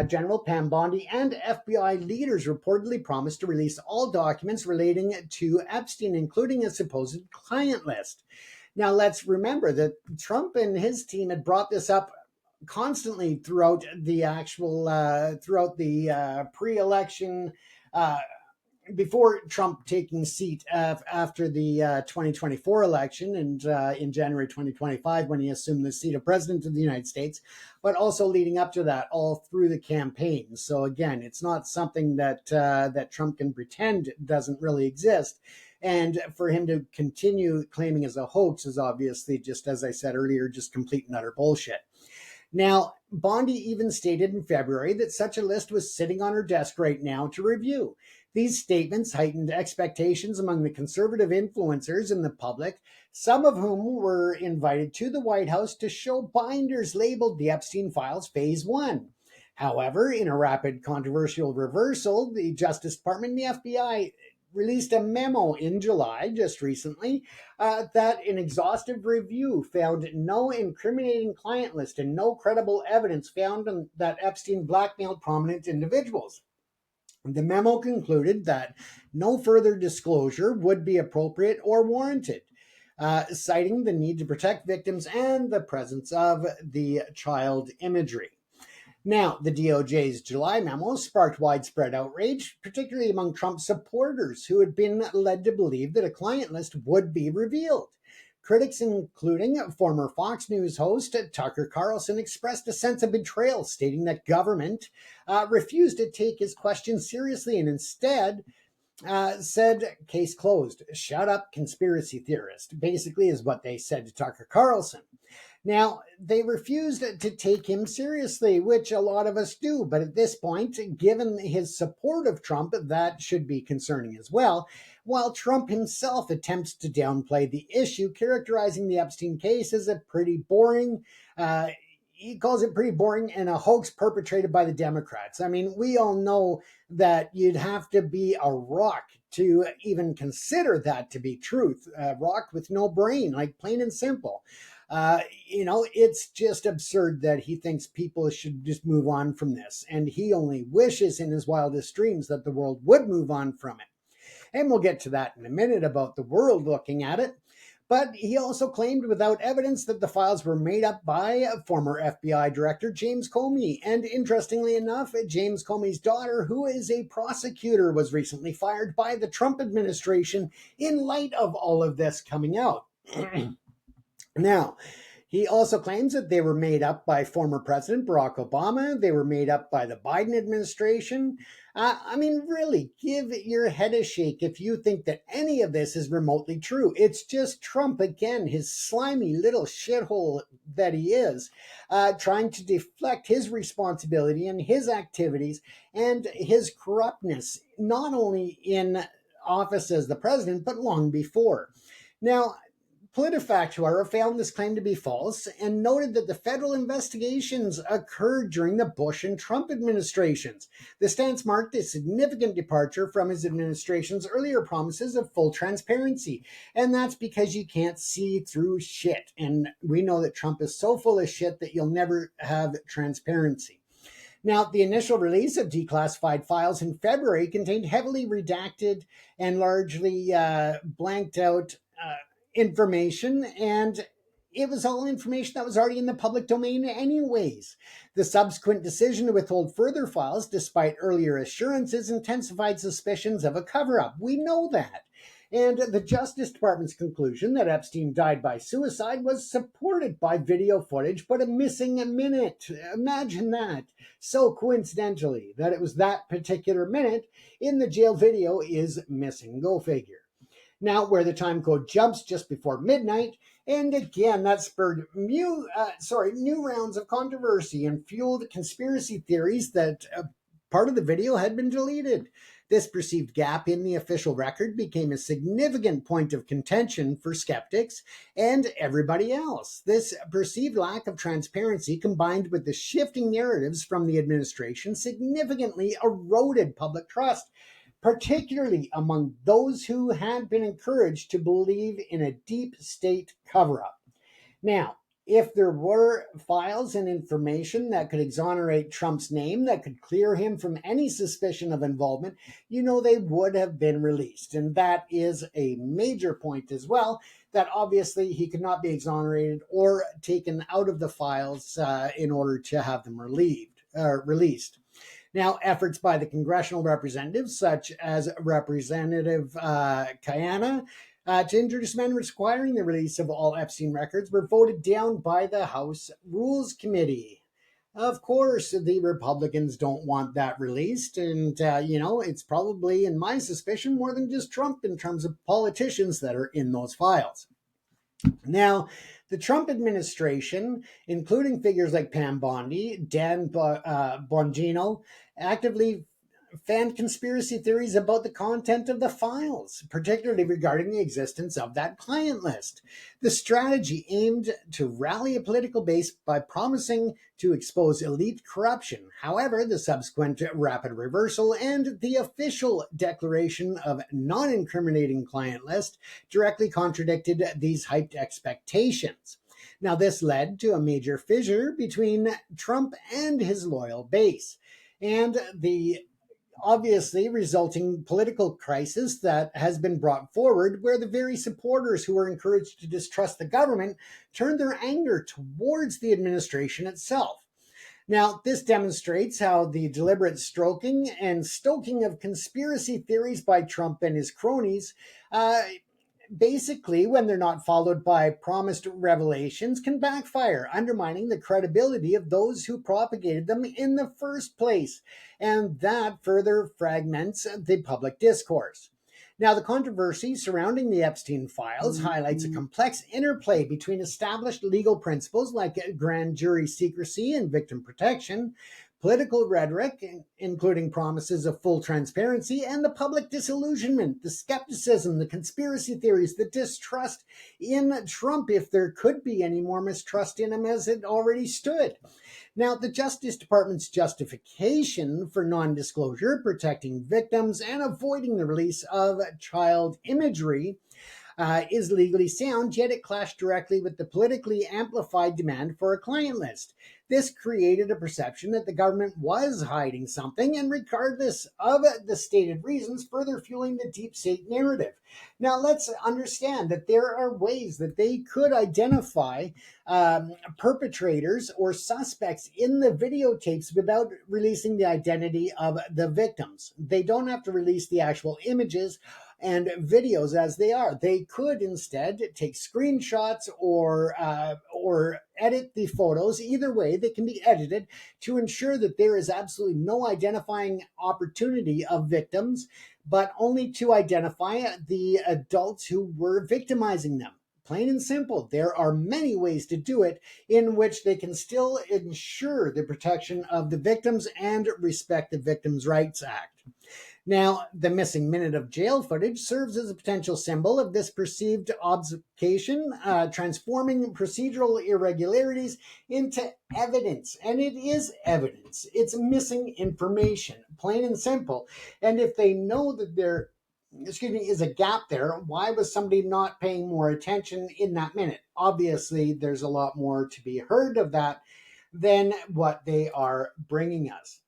General Pam Bondi, and FBI leaders reportedly promised to release all documents relating to Epstein, including a supposed client list. Now, let's remember that Trump and his team had brought this up constantly throughout the pre-election before Trump taking seat after the 2024 election and in January 2025 when he assumed the seat of president of the United States, but also leading up to that all through the campaign. So again, it's not something that that Trump can pretend doesn't really exist. And for him to continue claiming as a hoax is obviously, just as I said earlier, just complete and utter bullshit. Now, Bondi even stated in February that such a list was sitting on her desk right now to review. These statements heightened expectations among the conservative influencers in the public, some of whom were invited to the White House to show binders labeled the Epstein Files Phase 1. However, in a rapid controversial reversal, the Justice Department and the FBI released a memo in July, just recently, that an exhaustive review found no incriminating client list and no credible evidence found that Epstein blackmailed prominent individuals. The memo concluded that no further disclosure would be appropriate or warranted, citing the need to protect victims and the presence of the child imagery. Now, the DOJ's July memo sparked widespread outrage, particularly among Trump supporters who had been led to believe that a client list would be revealed. Critics, including former Fox News host Tucker Carlson, expressed a sense of betrayal, stating that government refused to take his questions seriously and instead said, case closed, shut up, conspiracy theorist, basically is what they said to Tucker Carlson. Now, they refused to take him seriously, which a lot of us do. But at this point, given his support of Trump, that should be concerning as well. While Trump himself attempts to downplay the issue, characterizing the Epstein case as a pretty boring, he calls it pretty boring and a hoax perpetrated by the Democrats. I mean, we all know that you'd have to be a rock to even consider that to be truth. A rock with no brain, like plain and simple. It's just absurd that he thinks people should just move on from this. And he only wishes in his wildest dreams that the world would move on from it. And we'll get to that in a minute about the world looking at it. But he also claimed without evidence that the files were made up by former FBI Director James Comey. And interestingly enough, James Comey's daughter, who is a prosecutor, was recently fired by the Trump administration in light of all of this coming out. Now, he also claims that they were made up by former President Barack Obama. They were made up by the Biden administration. Really, give your head a shake if you think that any of this is remotely true. It's just Trump again, his slimy little shithole that he is, trying to deflect his responsibility and his activities and his corruptness, not only in office as the president, but long before. Now, PolitiFact, however, found this claim to be false and noted that the federal investigations occurred during the Bush and Trump administrations. The stance marked a significant departure from his administration's earlier promises of full transparency. And that's because you can't see through shit. And we know that Trump is so full of shit that you'll never have transparency. Now, the initial release of declassified files in February contained heavily redacted and largely blanked out information, and it was all information that was already in the public domain anyways. The subsequent decision to withhold further files, despite earlier assurances, intensified suspicions of a cover-up. We know that. And the Justice Department's conclusion that Epstein died by suicide was supported by video footage, but missing a minute. Imagine that. So coincidentally, that it was that particular minute in the jail video is missing. Go figure. Now, where the time code jumps just before midnight, and again, that spurred new rounds of controversy and fueled conspiracy theories that part of the video had been deleted. This perceived gap in the official record became a significant point of contention for skeptics and everybody else. This perceived lack of transparency, combined with the shifting narratives from the administration, significantly eroded public trust, particularly among those who had been encouraged to believe in a deep state cover-up. Now, if there were files and information that could exonerate Trump's name, that could clear him from any suspicion of involvement, they would have been released. And that is a major point as well, that obviously he could not be exonerated or taken out of the files in order to have them released. Now, efforts by the congressional representatives, such as Representative Kayana, to introduce amendments requiring the release of all Epstein records were voted down by the House Rules Committee. Of course, the Republicans don't want that released. And, it's probably, in my suspicion, more than just Trump in terms of politicians that are in those files. Now, the Trump administration, including figures like Pam Bondi, Dan Bongino, actively fanned conspiracy theories about the content of the files, particularly regarding the existence of that client list. The strategy aimed to rally a political base by promising to expose elite corruption. However, the subsequent rapid reversal and the official declaration of non-incriminating client list directly contradicted these hyped expectations. Now, this led to a major fissure between Trump and his loyal base, and the obviously resulting political crisis that has been brought forward, where the very supporters who were encouraged to distrust the government turned their anger towards the administration itself. Now, this demonstrates how the deliberate stroking and stoking of conspiracy theories by Trump and his cronies, basically, when they're not followed by promised revelations, can backfire, undermining the credibility of those who propagated them in the first place. And that further fragments the public discourse. Now, the controversy surrounding the Epstein files highlights a complex interplay between established legal principles like grand jury secrecy and victim protection, political rhetoric, including promises of full transparency, and the public disillusionment, the skepticism, the conspiracy theories, the distrust in Trump, if there could be any more mistrust in him as it already stood. Now, the Justice Department's justification for non-disclosure, protecting victims, and avoiding the release of child imagery is legally sound, yet it clashed directly with the politically amplified demand for a client list. This created a perception that the government was hiding something, and regardless of the stated reasons, further fueling the deep state narrative. Now, let's understand that there are ways that they could identify perpetrators or suspects in the videotapes without releasing the identity of the victims. They don't have to release the actual images and videos as they are. They could instead take screenshots or edit the photos. Either way, they can be edited to ensure that there is absolutely no identifying opportunity of victims, but only to identify the adults who were victimizing them. Plain and simple. There are many ways to do it in which they can still ensure the protection of the victims and respect the Victims' Rights Act. Now, the missing minute of jail footage serves as a potential symbol of this perceived obfuscation, transforming procedural irregularities into evidence. And it is evidence. It's missing information, plain and simple. And if they know that there is a gap there, why was somebody not paying more attention in that minute? Obviously, there's a lot more to be heard of that than what they are bringing us.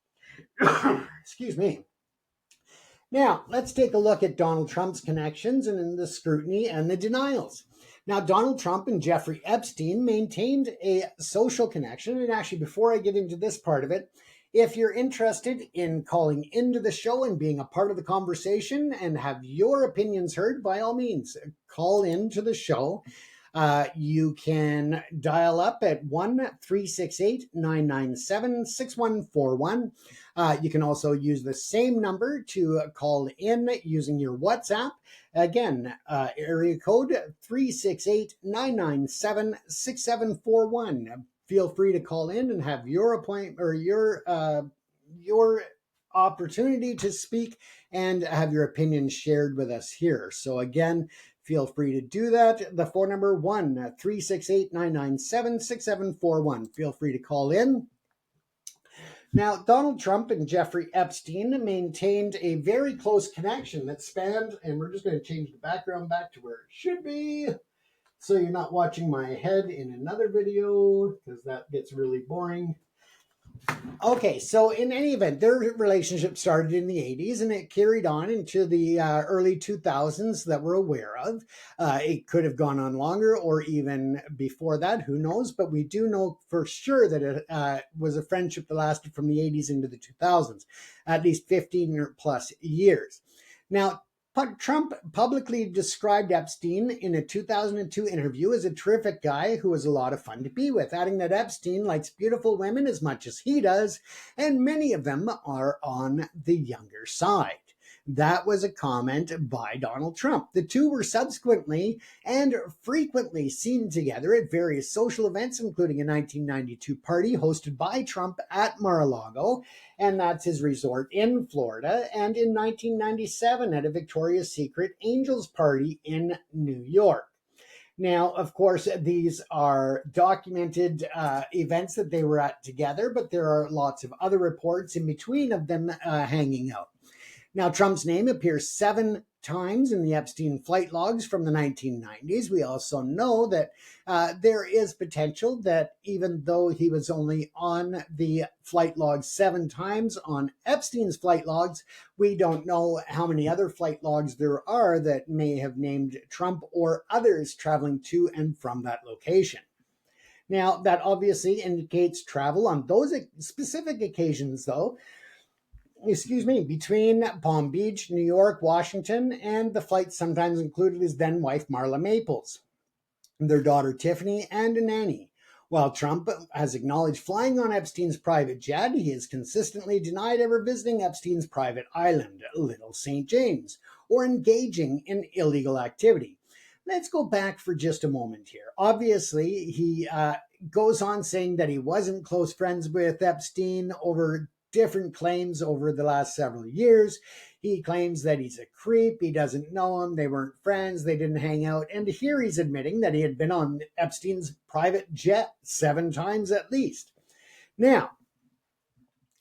Excuse me. Now, let's take a look at Donald Trump's connections and the scrutiny and the denials. Now, Donald Trump and Jeffrey Epstein maintained a social connection. And actually, before I get into this part of it, if you're interested in calling into the show and being a part of the conversation and have your opinions heard, by all means, call into the show. You can dial up at 1-368-997-6141. You can also use the same number to call in using your WhatsApp. Again, area code 368-997-6741. Feel free to call in and have your appointment or your opportunity to speak and have your opinion shared with us here. So again, feel free to do that. The phone number 1-368-997-6741. Feel free to call in. Now, Donald Trump and Jeffrey Epstein maintained a very close connection that spanned, and we're just going to change the background back to where it should be, so you're not watching my head in another video, because that gets really boring. Okay, so in any event, their relationship started in the 80s and it carried on into the early 2000s that we're aware of. It could have gone on longer or even before that, who knows? But we do know for sure that it was a friendship that lasted from the 80s into the 2000s, at least 15 or plus years. Now, Trump publicly described Epstein in a 2002 interview as a terrific guy who was a lot of fun to be with, adding that Epstein likes beautiful women as much as he does, and many of them are on the younger side. That was a comment by Donald Trump. The two were subsequently and frequently seen together at various social events, including a 1992 party hosted by Trump at Mar-a-Lago, and that's his resort in Florida, and in 1997 at a Victoria's Secret Angels party in New York. Now, of course, these are documented events that they were at together, but there are lots of other reports in between of them hanging out. Now, Trump's name appears 7 times in the Epstein flight logs from the 1990s. We also know that there is potential that even though he was only on the flight logs 7 times on Epstein's flight logs, we don't know how many other flight logs there are that may have named Trump or others traveling to and from that location. Now, that obviously indicates travel on those specific occasions, though, between Palm Beach, New York, Washington, and the flight sometimes included his then wife, Marla Maples, their daughter, Tiffany, and a nanny. While Trump has acknowledged flying on Epstein's private jet, he has consistently denied ever visiting Epstein's private island, Little St. James, or engaging in illegal activity. Let's go back for just a moment here. Obviously, he goes on saying that he wasn't close friends with Epstein over different claims over the last several years. He claims that he's a creep. He doesn't know him. They weren't friends. They didn't hang out. And here he's admitting that he had been on Epstein's private jet 7 times at least. Now,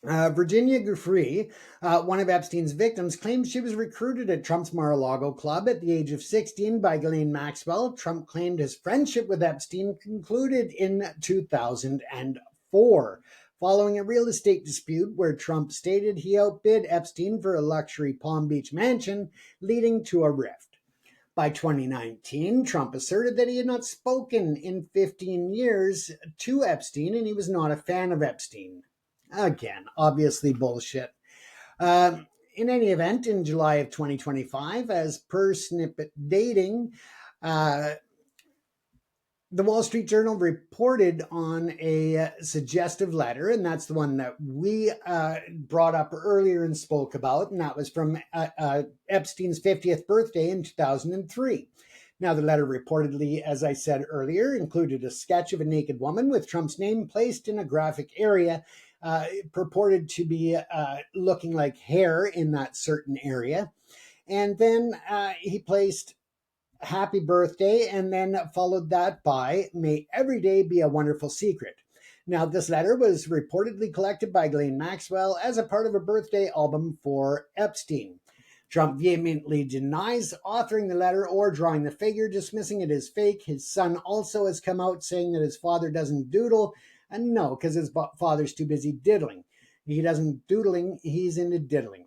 Virginia Giuffre, one of Epstein's victims, claims she was recruited at Trump's Mar-a-Lago club at the age of 16 by Ghislaine Maxwell. Trump claimed his friendship with Epstein concluded in 2004, following a real estate dispute where Trump stated he outbid Epstein for a luxury Palm Beach mansion, leading to a rift. By 2019, Trump asserted that he had not spoken in 15 years to Epstein and he was not a fan of Epstein. Again, obviously bullshit. In any event, in July of 2025, as per Snippet Dating, the Wall Street Journal reported on a suggestive letter, and that's the one that we brought up earlier and spoke about, and that was from Epstein's 50th birthday in 2003. Now, the letter reportedly, as I said earlier, included a sketch of a naked woman with Trump's name placed in a graphic area, purported to be looking like hair in that certain area. And then he placed happy birthday, and then followed that by may every day be a wonderful secret. Now, this letter was reportedly collected by Ghislaine Maxwell as a part of a birthday album for Epstein. Trump vehemently denies authoring the letter or drawing the figure, dismissing it as fake. His son also has come out saying that his father doesn't doodle, and no, because his father's too busy diddling. He doesn't doodling, he's into diddling.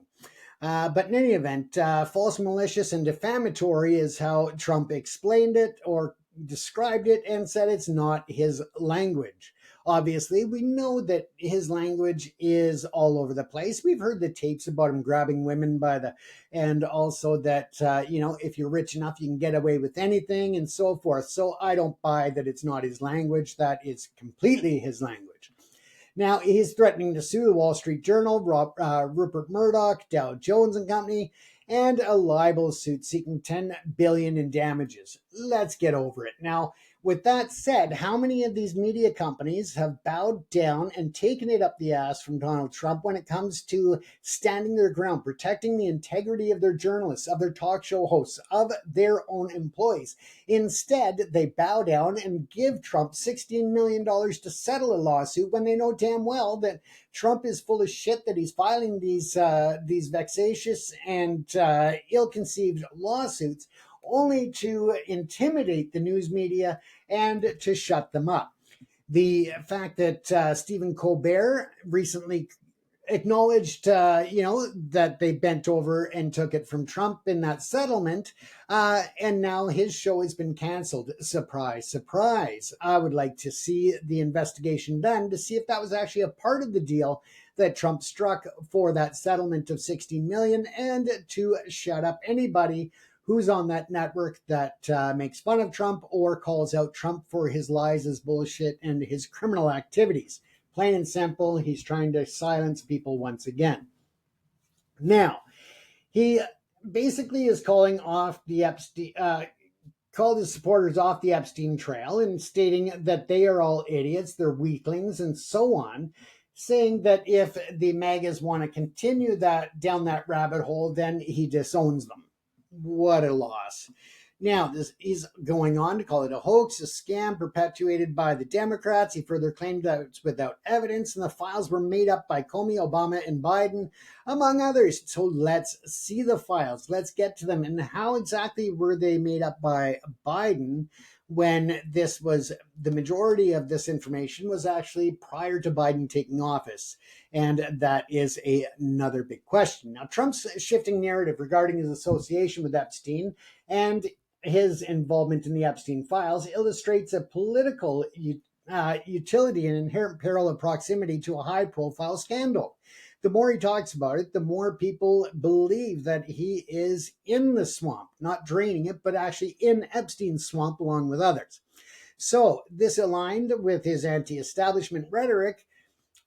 But in any event, false, malicious, and defamatory is how Trump explained it or described it and said it's not his language. Obviously, we know that his language is all over the place. We've heard the tapes about him grabbing women and also that, if you're rich enough, you can get away with anything and so forth. So I don't buy that it's not his language. That is completely his language. Now, he's threatening to sue the Wall Street Journal, Rupert Murdoch, Dow Jones and Company, and a libel suit seeking $10 billion in damages. Let's get over it. Now, with that said, how many of these media companies have bowed down and taken it up the ass from Donald Trump when it comes to standing their ground, protecting the integrity of their journalists, of their talk show hosts, of their own employees? Instead, they bow down and give Trump $16 million to settle a lawsuit when they know damn well that Trump is full of shit, that he's filing these vexatious and ill-conceived lawsuits only to intimidate the news media and to shut them up. The fact that Stephen Colbert recently acknowledged, that they bent over and took it from Trump in that settlement, and now his show has been canceled. Surprise, surprise. I would like to see the investigation done to see if that was actually a part of the deal that Trump struck for that settlement of 60 million, and to shut up anybody who's on that network that makes fun of Trump or calls out Trump for his lies, his bullshit, and his criminal activities. Plain and simple, he's trying to silence people once again. Now, he basically is calling off the Epstein, called his supporters off the Epstein trail and stating that they are all idiots, they're weaklings, and so on, saying that if the MAGAs want to continue that down that rabbit hole, then he disowns them. What a loss. Now, this is going on to call it a hoax, a scam perpetuated by the Democrats. He further claimed that it's without evidence and the files were made up by Comey, Obama, and Biden, among others. So let's see the files. Let's get to them. And how exactly were they made up by Biden when this was the majority of this information was actually prior to Biden taking office? And that is another big question. Now, Trump's shifting narrative regarding his association with Epstein and his involvement in the Epstein files illustrates a political utility and inherent peril of proximity to a high-profile scandal. The more he talks about it, the more people believe that he is in the swamp, not draining it, but actually in Epstein's swamp along with others. So this aligned with his anti-establishment rhetoric.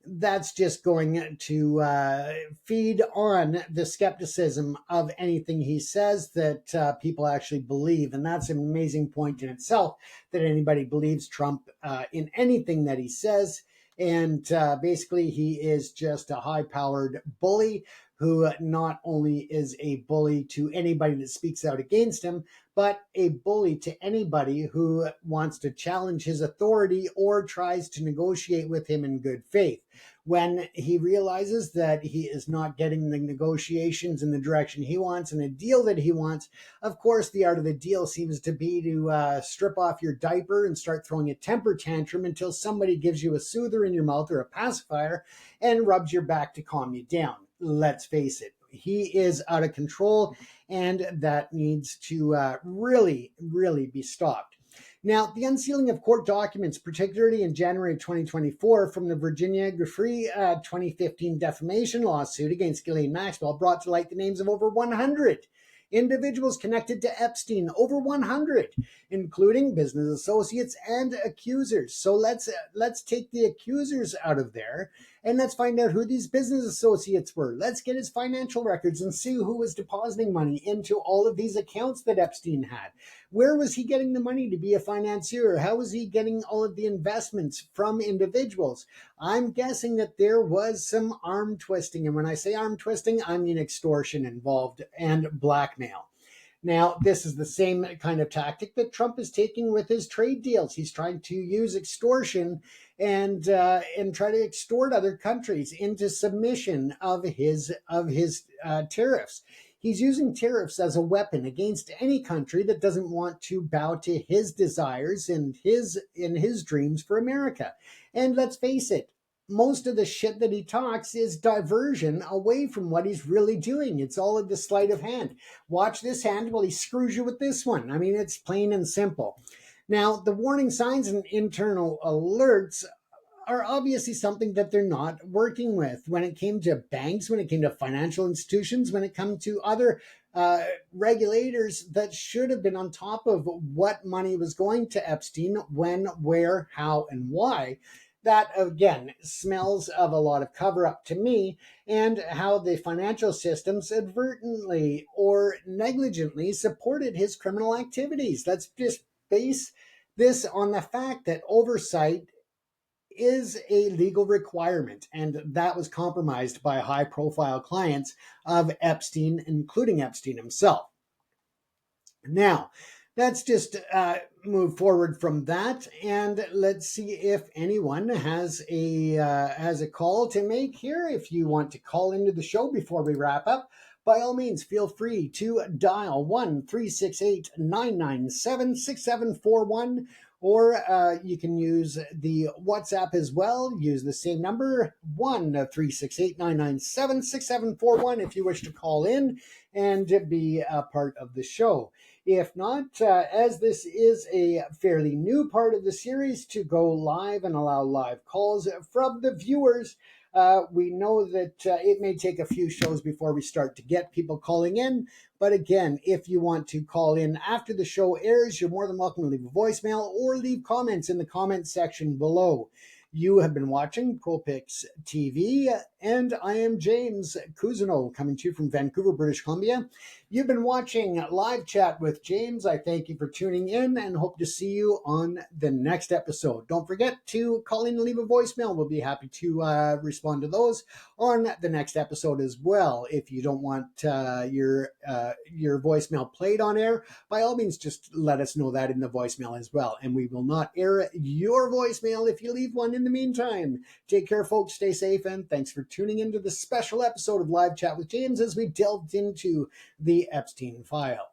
That's just going to feed on the skepticism of anything he says that people actually believe. And that's an amazing point in itself, that anybody believes Trump in anything that he says. And basically, he is just a high-powered bully who not only is a bully to anybody that speaks out against him, but a bully to anybody who wants to challenge his authority or tries to negotiate with him in good faith. When he realizes that he is not getting the negotiations in the direction he wants and a deal that he wants, of course, the art of the deal seems to be to strip off your diaper and start throwing a temper tantrum until somebody gives you a soother in your mouth or a pacifier and rubs your back to calm you down. Let's face it, he is out of control, and that needs to really, really be stopped. Now, the unsealing of court documents, particularly in January of 2024, from the Virginia Giuffre 2015 defamation lawsuit against Ghislaine Maxwell, brought to light the names of over 100 individuals connected to Epstein, over 100, including business associates and accusers. So let's take the accusers out of there and let's find out who these business associates were. Let's get his financial records and see who was depositing money into all of these accounts that Epstein had. Where was he getting the money to be a financier? How was he getting all of the investments from individuals? I'm guessing that there was some arm twisting. And when I say arm twisting, I mean extortion involved and blackmail. Now, this is the same kind of tactic that Trump is taking with his trade deals. He's trying to use extortion and try to extort other countries into submission of his tariffs. He's using tariffs as a weapon against any country that doesn't want to bow to his desires and his dreams for America. And let's face it, most of the shit that he talks is diversion away from what he's really doing. It's all in the sleight of hand. Watch this hand while he screws you with this one. I mean, it's plain and simple. Now, the warning signs and internal alerts are obviously something that they're not working with. When it came to banks, when it came to financial institutions, when it comes to other regulators that should have been on top of what money was going to Epstein, when, where, how, and why. That, again, smells of a lot of cover up to me, and how the financial systems advertently or negligently supported his criminal activities. Let's just base this on the fact that oversight is a legal requirement, and that was compromised by high profile clients of Epstein, including Epstein himself. Now, let's just move forward from that, and let's see if anyone has a call to make here. If you want to call into the show before we wrap up, by all means, feel free to dial 1-368-997-6741, or you can use the WhatsApp as well. Use the same number, 1-368-997-6741, if you wish to call in and be a part of the show. If not, as this is a fairly new part of the series to go live and allow live calls from the viewers, we know that it may take a few shows before we start to get people calling in. But again, if you want to call in after the show airs, you're more than welcome to leave a voicemail or leave comments in the comment section below. You have been watching ProPix TV, and I am James Cousineau, coming to you from Vancouver, British Columbia. You've been watching Live Chat with James. I thank you for tuning in and hope to see you on the next episode. Don't forget to call in and leave a voicemail. We'll be happy to respond to those on the next episode as well. If you don't want your voicemail played on air, by all means, just let us know that in the voicemail as well, and we will not air your voicemail if you leave one in the meantime. Take care, folks. Stay safe, and thanks for tuning into the special episode of Live Chat with James as we delved into the Epstein file.